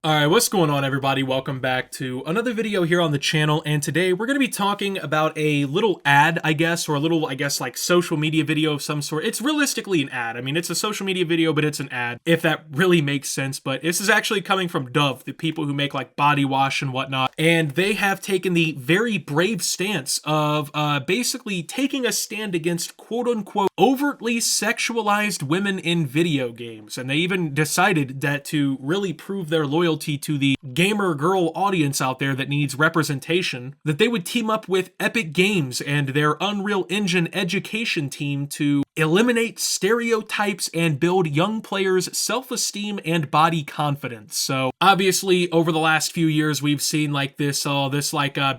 Alright, what's going on everybody? Welcome back to another video here on the channel, and today we're going to be talking about a little ad, I guess, or a little, like social media video of some sort. It's realistically an ad. I mean, it's a social media video, but it's an ad, if that really makes sense. But this is actually coming from Dove, the people who make like body wash and whatnot, and they have taken the very brave stance of basically taking a stand against quote-unquote overtly sexualized women in video games. And they even decided that to really prove their loyalty to the gamer girl audience out there that needs representation, that they would team up with Epic Games and their Unreal Engine education team to eliminate stereotypes and build young players' self-esteem and body confidence. So obviously over the last few years we've seen like this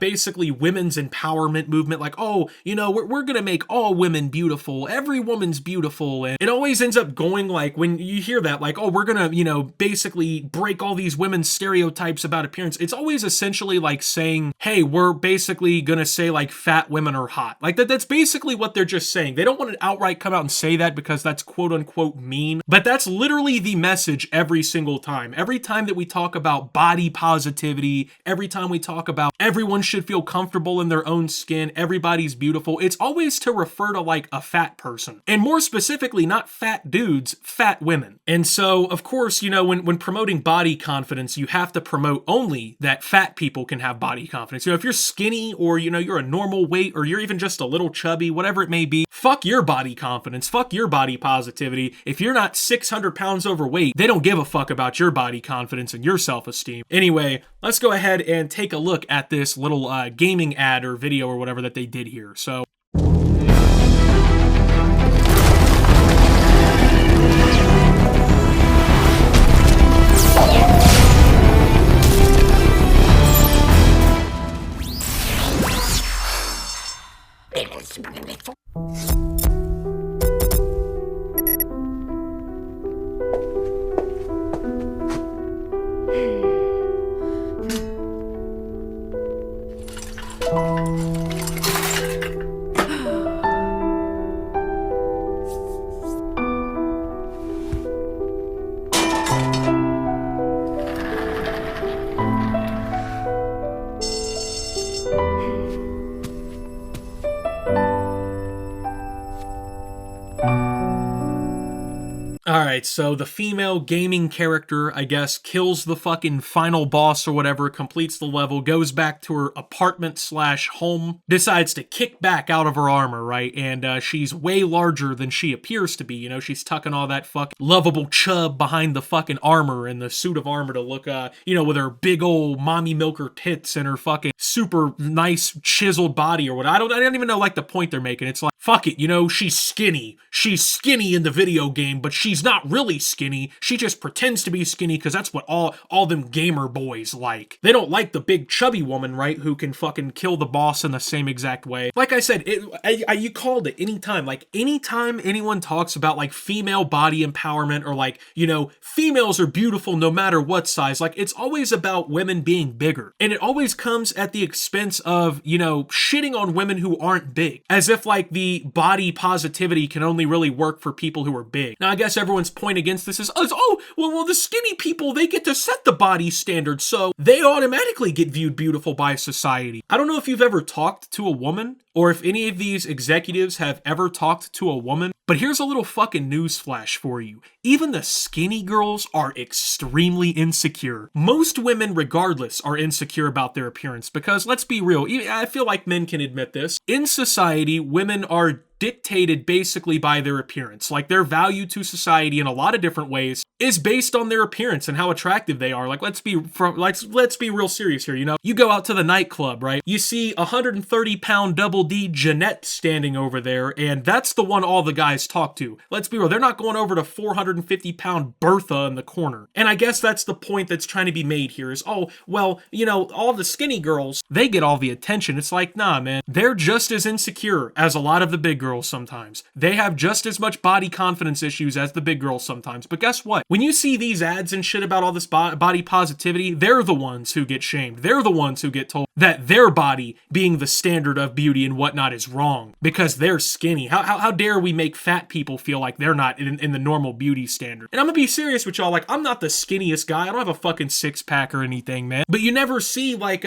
basically women's empowerment movement, like, oh, you know, we're gonna make all women beautiful, every woman's beautiful, and it always ends up going like, when you hear that, like, oh, we're gonna, you know, basically break all these women's stereotypes about appearance, it's always essentially like saying, hey, we're basically gonna say like fat women are hot. Like that's basically what they're just saying. They don't want to outright come out and say that because that's quote unquote mean, but that's literally the message every single time. Every time that we talk about body positivity, every time we talk about everyone should feel comfortable in their own skin, everybody's beautiful, it's always to refer to like a fat person. And more specifically, not fat dudes, fat women. And so, of course, you know, when promoting body confidence, you have to promote only that fat people can have body confidence. You know, if you're skinny or, you know, you're a normal weight or you're even just a little chubby, whatever it may be, fuck your body confidence, fuck your body positivity. If you're not 600 pounds overweight, they don't give a fuck about your body confidence and your self-esteem. Anyway, let's go ahead and take a look at this little gaming ad or video or whatever that they did here. So alright, so the female gaming character, I guess, kills the fucking final boss or whatever, completes the level, goes back to her apartment slash home, decides to kick back out of her armor, right? And she's way larger than she appears to be, you know, she's tucking all that fucking lovable chub behind the fucking armor and the suit of armor to look, you know, with her big old mommy milker tits and her fucking super nice chiseled body or what. I don't even know like the point they're making. It's like, fuck it, you know, she's skinny. She's skinny in the video game, but she's not really skinny. She just pretends to be skinny because that's what all them gamer boys like. They don't like the big chubby woman, right, who can fucking kill the boss in the same exact way. Like I said, you called it anytime. Like anytime anyone talks about like female body empowerment or like, you know, females are beautiful no matter what size, like it's always about women being bigger. And it always comes at the expense of, you know, shitting on women who aren't big. As if like the body positivity can only really work for people who are big. Now I guess everyone's point against this is, oh, well the skinny people, they get to set the body standard, so they automatically get viewed beautiful by society. I don't know if you've ever talked to a woman, or if any of these executives have ever talked to a woman, but here's a little fucking newsflash for you. Even the skinny girls are extremely insecure. Most women, regardless, are insecure about their appearance because, let's be real, I feel like men can admit this. In society, women are dictated basically by their appearance. Like their value to society in a lot of different ways is based on their appearance and how attractive they are. Like let's be real serious here, you know? You go out to the nightclub, right? You see 130-pound Double D Jeanette standing over there, and that's the one all the guys talk to. Let's be real, they're not going over to 450-pound Bertha in the corner. And I guess that's the point that's trying to be made here is, oh, well, you know, all the skinny girls, they get all the attention. It's like, nah, man, they're just as insecure as a lot of the big girls sometimes. They have just as much body confidence issues as the big girls sometimes. But guess what? When you see these ads and shit about all this body positivity, they're the ones who get shamed. They're the ones who get told that their body being the standard of beauty and whatnot is wrong because they're skinny. How dare we make fat people feel like they're not in the normal beauty standard? And I'm gonna be serious with y'all, like, I'm not the skinniest guy. I don't have a fucking six-pack or anything, man. But you never see like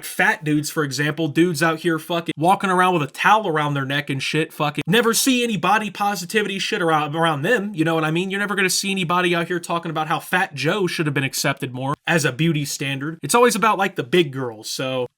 fat dudes, for example, dudes out here fucking walking around with a towel around their neck and shit, fucking never see any body positivity shit around them, you know what I mean? You're never gonna see anybody out here talking about how Fat Joe should have been accepted more as a beauty standard. It's always about like the big girls, so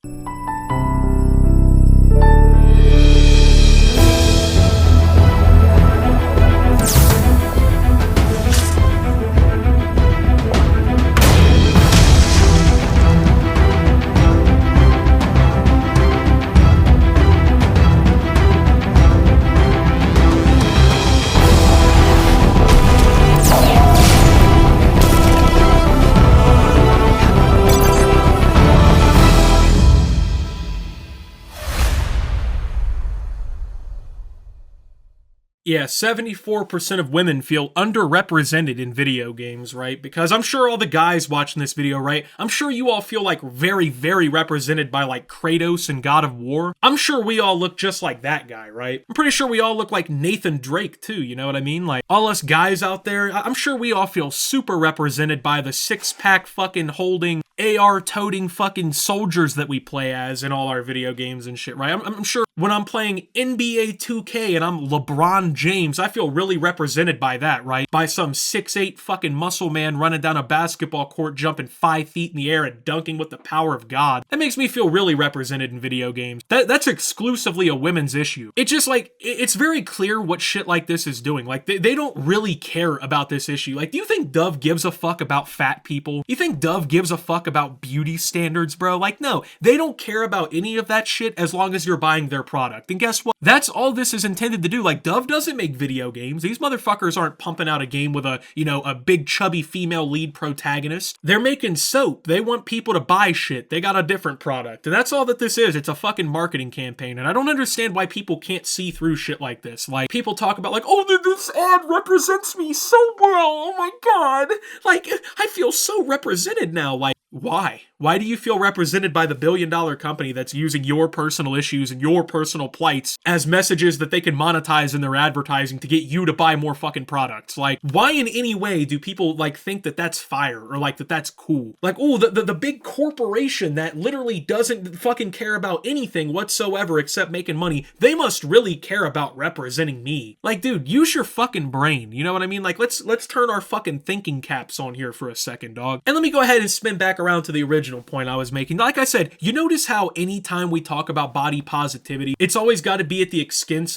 yeah, 74% of women feel underrepresented in video games, right? Because I'm sure all the guys watching this video, right? I'm sure you all feel like very, very represented by like Kratos and God of War. I'm sure we all look just like that guy, right? I'm pretty sure we all look like Nathan Drake too, you know what I mean? Like all us guys out there, I'm sure we all feel super represented by the six-pack fucking holding AR-toting fucking soldiers that we play as in all our video games and shit, right? I'm sure when I'm playing NBA 2K and I'm LeBron James, I feel really represented by that, right? By some 6'8" fucking muscle man running down a basketball court, jumping 5 feet in the air and dunking with the power of God. That makes me feel really represented in video games. That's exclusively a women's issue. It's just like, it's very clear what shit like this is doing. Like, they don't really care about this issue. Like, do you think Dove gives a fuck about fat people? You think Dove gives a fuck about beauty standards, bro? Like, no, they don't care about any of that shit as long as you're buying their product. And guess what? That's all this is intended to do. Like, Dove doesn't make video games. These motherfuckers aren't pumping out a game with a, you know, a big chubby female lead protagonist. They're making soap. They want people to buy shit. They got a different product. And that's all that this is. It's a fucking marketing campaign. And I don't understand why people can't see through shit like this. Like, people talk about like, oh, this ad represents me so well. Oh my God. Like, I feel so represented now. Like, why? Why do you feel represented by the billion-dollar company that's using your personal issues and your personal plights as messages that they can monetize in their advertising to get you to buy more fucking products? Like, why in any way do people, like, think that that's fire or, like, that that's cool? Like, oh, the big corporation that literally doesn't fucking care about anything whatsoever except making money, they must really care about representing me. Like, dude, use your fucking brain. You know what I mean? Like, let's turn our fucking thinking caps on here for a second, dog. And let me go ahead and spin back around to the original point I was making. Like I said, you notice how anytime we talk about body positivity, it's always got to be at the expense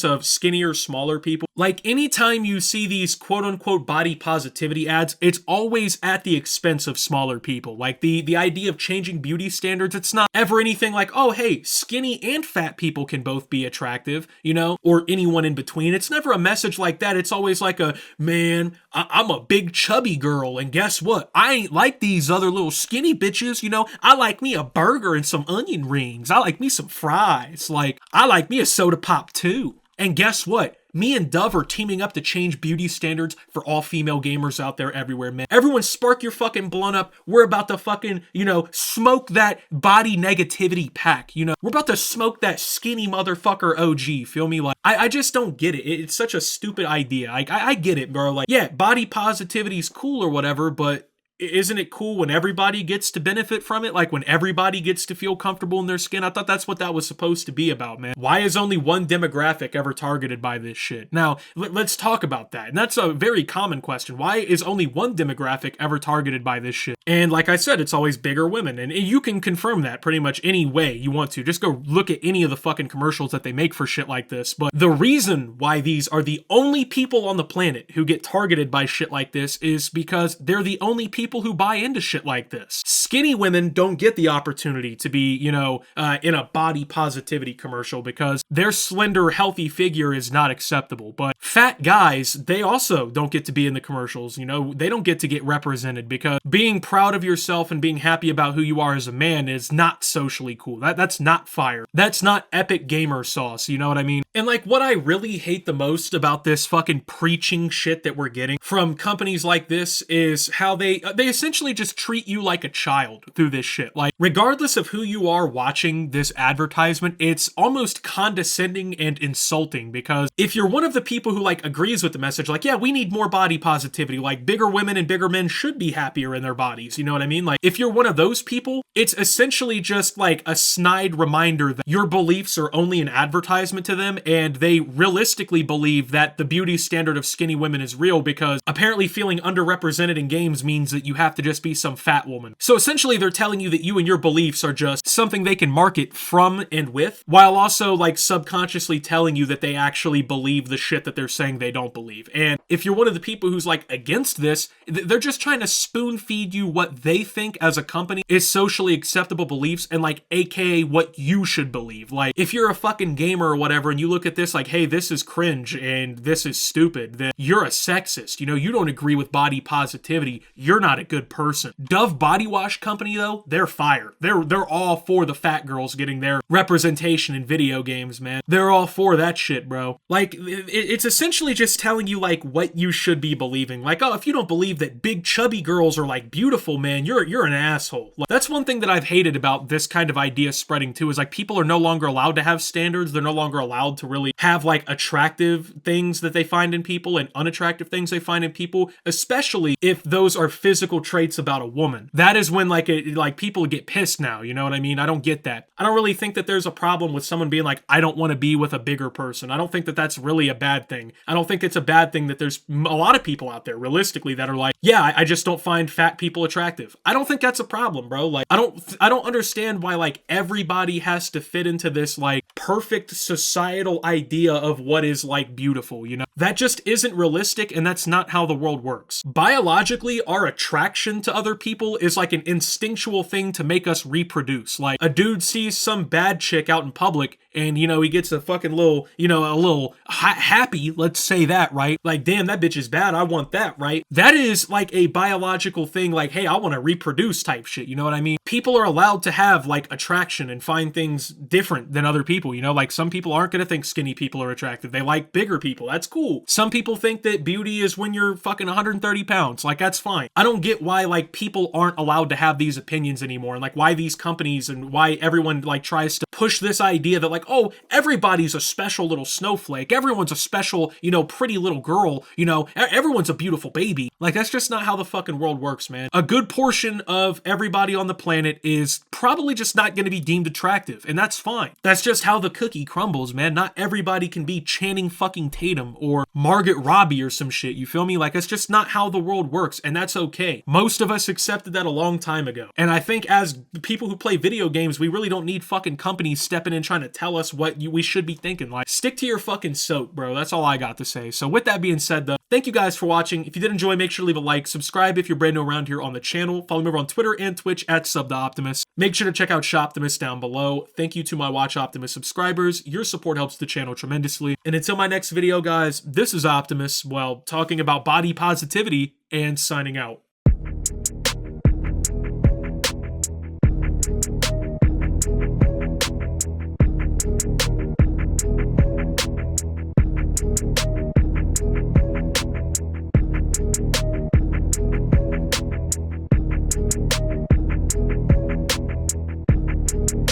of skinnier, smaller people. Like anytime you see these quote-unquote body positivity ads, it's always at the expense of smaller people. Like the idea of changing beauty standards, it's not ever anything like, oh hey, skinny and fat people can both be attractive, you know, or anyone in between. It's never a message like that. It's always like a, man, I'm a big chubby girl, and guess what? I ain't like these other little skinny bitches, you know. I like me a burger and some onion rings. I like me some fries. Like, I like me a soda pop too. And guess what? Me and Dove are teaming up to change beauty standards for all female gamers out there everywhere, man. Everyone spark your fucking blunt up. We're about to fucking, you know, smoke that body negativity pack, you know. We're about to smoke that skinny motherfucker OG, feel me? Like, I just don't get it. It's such a stupid idea. Like, I get it, bro. Like, yeah, body positivity is cool or whatever, but isn't it cool when everybody gets to benefit from it? Like when everybody gets to feel comfortable in their skin? I thought that's what that was supposed to be about, man. Why is only one demographic ever targeted by this shit? Now, let's talk about that. And that's a very common question. Why is only one demographic ever targeted by this shit? And like I said, it's always bigger women. And you can confirm that pretty much any way you want to. Just go look at any of the fucking commercials that they make for shit like this. But the reason why these are the only people on the planet who get targeted by shit like this is because they're the only people who buy into shit like this. Skinny women don't get the opportunity to be, you know, in a body positivity commercial because their slender, healthy figure is not acceptable. But fat guys, they also don't get to be in the commercials, you know, they don't get to get represented because being proud of yourself and being happy about who you are as a man is not socially cool. That's not fire. That's not epic gamer sauce, you know what I mean? And like what I really hate the most about this fucking preaching shit that we're getting from companies like this is how they essentially just treat you like a child through this shit. Like regardless of who you are watching this advertisement, it's almost condescending and insulting because if you're one of the people who like agrees with the message, like, yeah, we need more body positivity, like bigger women and bigger men should be happier in their bodies, you know what I mean? Like if you're one of those people, it's essentially just like a snide reminder that your beliefs are only an advertisement to them and they realistically believe that the beauty standard of skinny women is real because apparently feeling underrepresented in games means that you have to just be some fat woman. So essentially they're telling you that you and your beliefs are just something they can market from and with, while also like subconsciously telling you that they actually believe the shit that they're saying they don't believe. And if you're one of the people who's like against this, they're just trying to spoon feed you what they think as a company is socially acceptable beliefs and like aka what you should believe. Like if you're a fucking gamer or whatever and you look at this like, hey, this is cringe and this is stupid, then you're a sexist. You know, you don't agree with body positivity. You're not a good person. Dove Body Wash Company though, they're fire. They're all for the fat girls getting their representation in video games, man. They're all for that shit, bro. Like it's essentially just telling you like what you should be believing. Like, oh, if you don't believe that big chubby girls are like beautiful, man, you're an asshole. Like, that's one thing that I've hated about this kind of idea spreading too, is like people are no longer allowed to have standards. They're no longer allowed to really have like attractive things that they find in people and unattractive things they find in people, especially if those are physical traits about a woman. That is when like people get pissed now, you know what I mean? I don't get that. I don't really think that there's a problem with someone being like, I don't want to be with a bigger person. I don't think that that's really a bad thing. I don't think it's a bad thing that there's a lot of people out there realistically that are like, yeah, I just don't find fat people attractive. I don't think that's a problem, bro. Like I don't understand why like everybody has to fit into this like perfect societal idea of what is like beautiful, you know? That just isn't realistic and that's not how the world works. Biologically, our attraction to other people is like an instinctual thing to make us reproduce. Like a dude sees some bad chick out in public and, you know, he gets a fucking little, you know, a little happy, let's say that, right? Like, damn, that bitch is bad. I want that, right? That is like a biological thing, like, hey, I want to reproduce type shit. You know what I mean? People are allowed to have like attraction and find things different than other people. You know, like some people aren't going to think skinny people are attractive. They like bigger people. That's cool. Some people think that beauty is when you're fucking 130 pounds. Like, that's fine. I don't get why like people aren't allowed to have these opinions anymore. And like why these companies and why everyone like tries to push this idea that like, oh, everybody's a special little snowflake. Everyone's a special, you know, pretty little girl. You know, everyone's a beautiful baby. Like, that's just not how the fucking world works, man. A good portion of everybody on the planet is probably just not going to be deemed attractive, and that's fine. That's just how the cookie crumbles, man. Not everybody can be Channing fucking Tatum or Margaret Robbie or some shit, you feel me? Like, it's just not how the world works, and that's okay. Most of us accepted that a long time ago. And I think as people who play video games, we really don't need fucking companies stepping in trying to tell us what we should be thinking. Like, stick to your fucking soap, bro. That's all I got to say. So with that being said, though, thank you guys for watching. If you did enjoy, make sure to leave a like, subscribe if you're brand new around here on the channel, follow me over on Twitter and Twitch at SubTheOptimus. Make sure to check out Shoptimus down below. Thank you to my Watch Optimus subscribers. Your support helps the channel tremendously. And until my next video, guys, this is Optimus, well, talking about body positivity and signing out.